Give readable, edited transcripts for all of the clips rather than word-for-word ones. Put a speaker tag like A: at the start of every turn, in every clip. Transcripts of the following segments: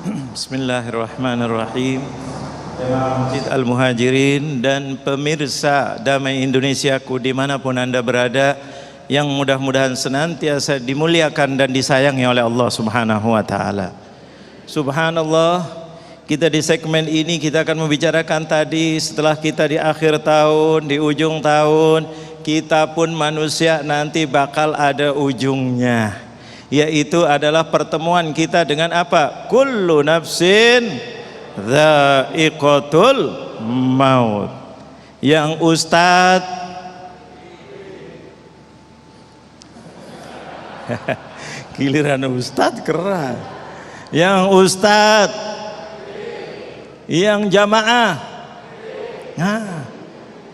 A: Bismillahirrahmanirrahim. Masjid Al-Muhajirin dan pemirsa Damai Indonesiaku dimanapun Anda berada, yang mudah-mudahan senantiasa dimuliakan dan disayangi oleh Allah Subhanahu wa Ta'ala. Subhanallah, kita di segmen ini kita akan membicarakan tadi, setelah kita di akhir tahun, di ujung tahun, kita pun manusia nanti bakal ada ujungnya, yaitu adalah pertemuan kita dengan apa? Kullu nafsin dha'iqatul maut. Yang Ustadz giliran Ustadz keras, yang Ustadz, yang jamaah,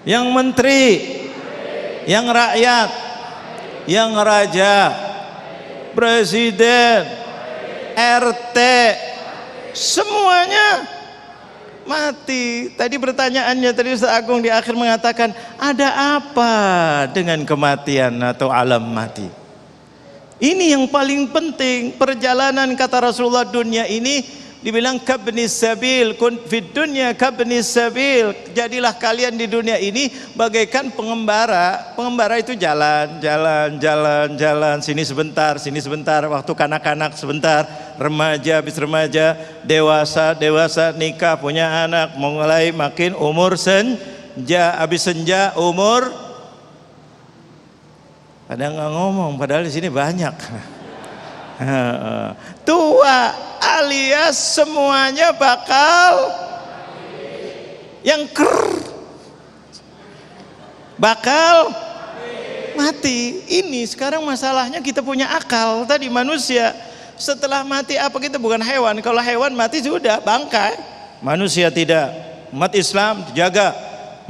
A: yang menteri, yang rakyat, yang raja, presiden, RT, semuanya mati. Tadi pertanyaannya tadi Ustaz Agung di akhir mengatakan, ada apa dengan kematian atau alam mati? Ini yang paling penting. Perjalanan, kata Rasulullah, dunia ini dibilang kabnis sabil, kun fid dunya kabnis sabil. Jadilah kalian di dunia ini bagaikan pengembara. Pengembara itu jalan, sini sebentar, waktu kanak-kanak sebentar, remaja habis remaja, dewasa nikah, punya anak, mulai makin umur senja, habis senja umur, padahal nggak ngomong, padahal di sini banyak. Tua, alias semuanya bakal bakal mati. Ini sekarang masalahnya, kita punya akal. Tadi manusia setelah mati apa? Kita bukan hewan. Kalau hewan mati sudah bangkai, manusia tidak. Umat Islam jaga,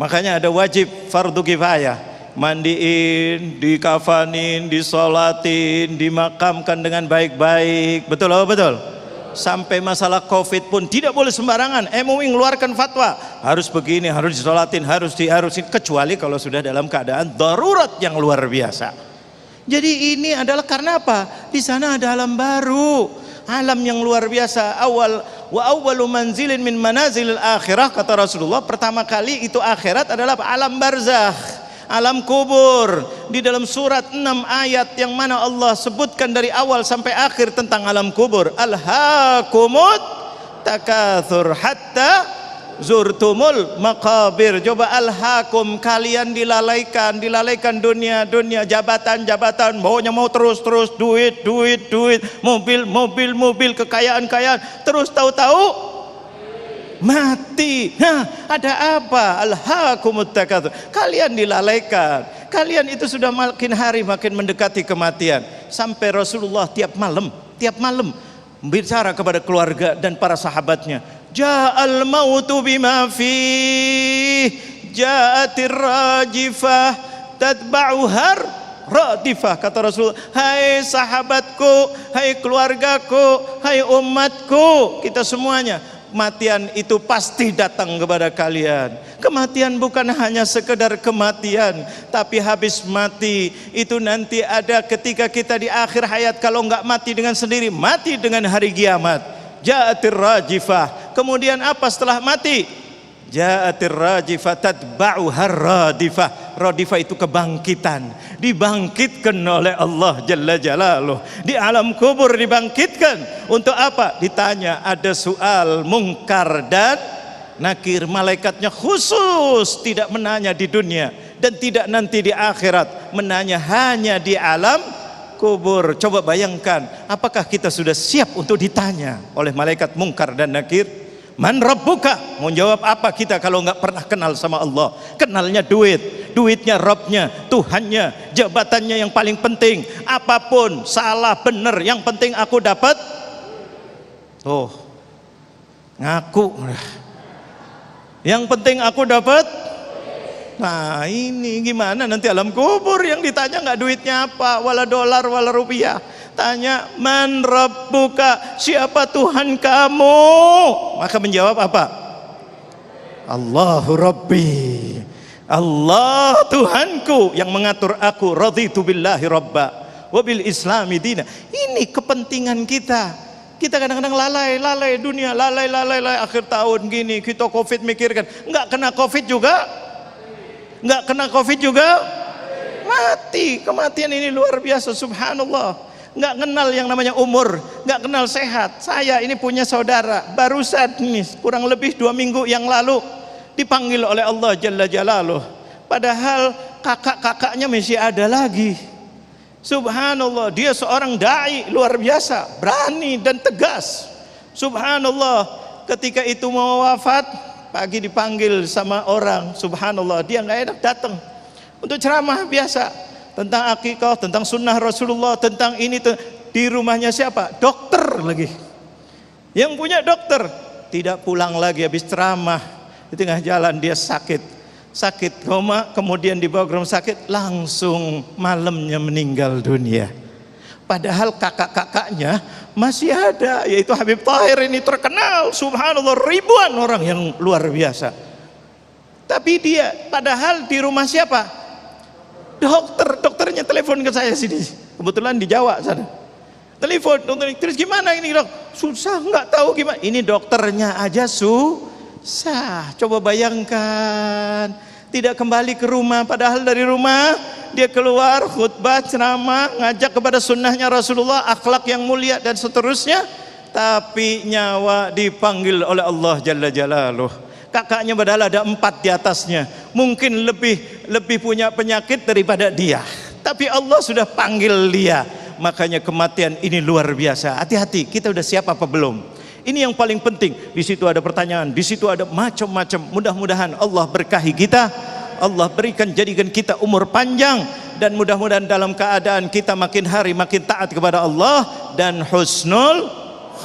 A: makanya ada wajib fardu kifayah, mandiin, dikafanin, disolatin, dimakamkan dengan baik-baik. Betul apa betul? Sampai masalah COVID pun tidak boleh sembarangan. MUI mengeluarkan fatwa, harus begini, harus disolatin, diharusin, kecuali kalau sudah dalam keadaan darurat yang luar biasa. Jadi ini adalah karena apa? Di sana ada alam baru, alam yang luar biasa. Awwalu manzilin min manazilil akhirah, kata Rasulullah, pertama kali itu akhirat adalah alam barzakh, alam kubur. Di dalam surat 6 ayat yang mana Allah sebutkan dari awal sampai akhir tentang alam kubur. Alhaakumut takatsur hatta zurtumul maqabir. Coba alhaakum, kalian dilalaikan dunia, jabatan, maunya mau terus duit, mobil, kekayaan, terus tahu-tahu mati. Nah, ada apa? Alhaakumut takatsur. Kalian dilalaikan. Kalian itu sudah makin hari makin mendekati kematian. Sampai Rasulullah tiap malam bicara kepada keluarga dan para sahabatnya. Ja'al mautu bima fi, ja'atir rajifah tatba'uhar radifah, kata Rasul. Hai sahabatku, hai keluargaku, hai umatku, kita semuanya, kematian itu pasti datang kepada kalian. Kematian bukan hanya sekedar kematian, tapi habis mati itu nanti ada ketika kita di akhir hayat. Kalau enggak mati dengan sendiri, mati dengan hari kiamat. Ja'atir rajifah. Kemudian apa setelah mati? Ja'atir rajifah tatba'uhar radifah. Radifah itu kebangkitan, dibangkitkan oleh Allah Jalla Jalaluh. Di alam kubur dibangkitkan untuk apa? Ditanya, ada soal mungkar dan nakir. Malaikatnya khusus tidak menanya di dunia dan tidak nanti di akhirat, menanya hanya di alam kubur. Coba bayangkan, apakah kita sudah siap untuk ditanya oleh malaikat mungkar dan nakir? Man rabbuka? Mau jawab apa kita kalau nggak pernah kenal sama Allah? Kenalnya duitnya Rabbnya, Tuhannya, jabatannya yang paling penting. Apapun salah benar, yang penting aku dapat. Oh, ngaku. Yang penting aku dapat. Nah ini gimana nanti alam kubur, yang ditanya nggak duitnya apa, wala dolar wala rupiah. Tanya, man rabbuka, siapa Tuhan kamu? Maka menjawab apa? Allahu Rabbi, Allah Tuhanku yang mengatur aku. Raditu billahi rabba wa bil islami dina. Ini kepentingan kita. Kita kadang-kadang lalai dunia, lalai akhir tahun gini, kita Covid mikirkan, nggak kena Covid juga, mati. Kematian ini luar biasa, subhanallah. Nggak kenal yang namanya umur, nggak kenal sehat. Saya ini punya saudara, barusan nih, kurang lebih 2 minggu yang lalu dipanggil oleh Allah Jalla Jalaluh. Padahal kakak-kakaknya masih ada lagi. Subhanallah, dia seorang dai luar biasa, berani dan tegas. Subhanallah, ketika itu mau wafat, pagi dipanggil sama orang, subhanallah, dia nggak enak datang untuk ceramah biasa tentang akikah, tentang sunnah Rasulullah, tentang ini di rumahnya siapa? Dokter lagi. Yang punya dokter tidak pulang lagi habis ceramah, di tengah jalan dia sakit koma, kemudian dibawa ke rumah sakit, langsung malamnya meninggal dunia. Padahal kakak-kakaknya masih ada, yaitu Habib Tahir ini terkenal, subhanallah, ribuan orang yang luar biasa. Tapi dia padahal di rumah siapa? Dokternya telepon ke saya sini, kebetulan di Jawa sana. Telepon, dokter, terus gimana ini dok? Susah, nggak tahu gimana. Ini dokternya aja susah. Coba bayangkan, tidak kembali ke rumah, padahal dari rumah dia keluar khutbah, ceramah, ngajak kepada sunnahnya Rasulullah, akhlak yang mulia dan seterusnya. Tapi nyawa dipanggil oleh Allah Jalla Jalaluh. Kakaknya padahal ada 4 di atasnya, mungkin lebih punya penyakit daripada dia, tapi Allah sudah panggil dia. Makanya kematian ini luar biasa. Hati-hati, kita udah siap apa belum? Ini yang paling penting. Di situ ada pertanyaan, di situ ada macam-macam. Mudah-mudahan Allah berkahi kita, Allah jadikan kita umur panjang, dan mudah-mudahan dalam keadaan kita makin hari makin taat kepada Allah dan husnul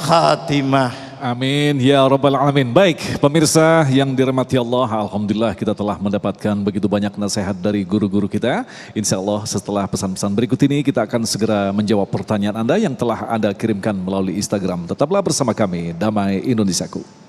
A: khatimah.
B: Amin ya rabbal alamin. Baik pemirsa yang dirahmati Allah, alhamdulillah kita telah mendapatkan begitu banyak nasihat dari guru-guru kita. Insya Allah setelah pesan-pesan berikut ini kita akan segera menjawab pertanyaan Anda yang telah Anda kirimkan melalui Instagram. Tetaplah bersama kami, Damai Indonesiaku.